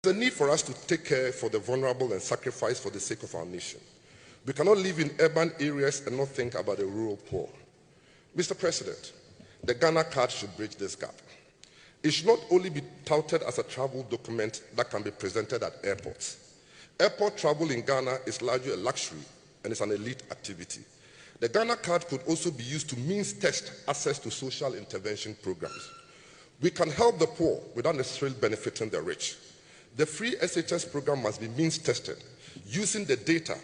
There's a need for us to take care for the vulnerable and sacrifice for the sake of our nation. We cannot live in urban areas and not think about the rural poor. Mr. President, the Ghana card should bridge this gap. It should not only be touted as a travel document that can be presented at airports. Airport travel in Ghana is largely a luxury and is an elite activity. The Ghana card could also be used to means test access to social intervention programs. We can help the poor without necessarily benefiting the rich. The free SHS program must be means tested using the data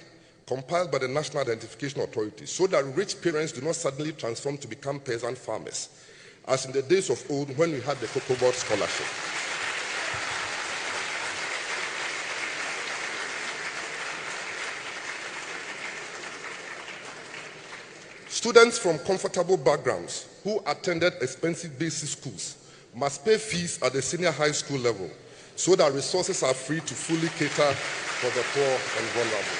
compiled by the National Identification Authority so that rich parents do not suddenly transform to become peasant farmers, as in the days of old when we had the Cocoa Board Scholarship. Students from comfortable backgrounds who attended expensive basic schools must pay fees at the senior high school level so that resources are free to fully cater for the poor and vulnerable.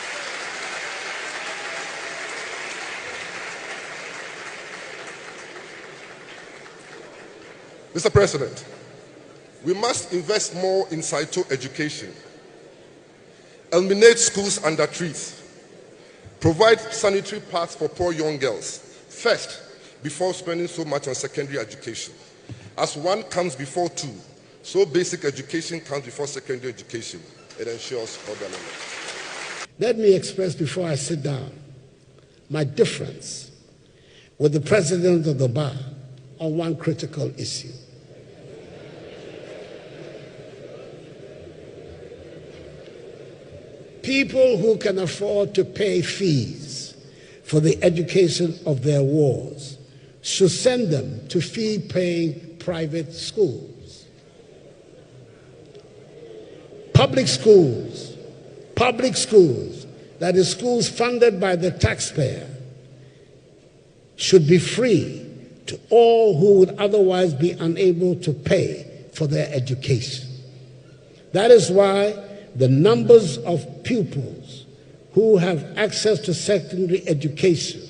Mr. President, we must invest more in situ education, eliminate schools under trees, provide sanitary pads for poor young girls, first, before spending so much on secondary education. As one comes before two, so basic education comes before secondary education. It ensures orderliness. Let me express before I sit down my difference with the President of the Bar on one critical issue. People who can afford to pay fees for the education of their wards should send them to fee-paying private schools. Public schools, that is schools funded by the taxpayer, should be free to all who would otherwise be unable to pay for their education. That is why the numbers of pupils who have access to secondary education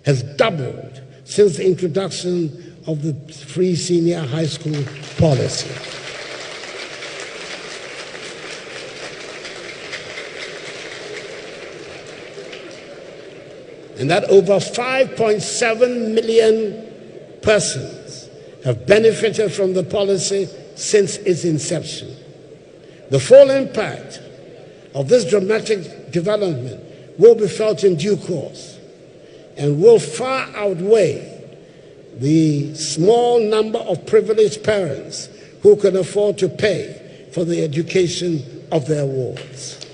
has doubled since the introduction of the free senior high school policy. And that over 5.7 million persons have benefited from the policy since its inception. The full impact of this dramatic development will be felt in due course and will far outweigh the small number of privileged parents who can afford to pay for the education of their wards.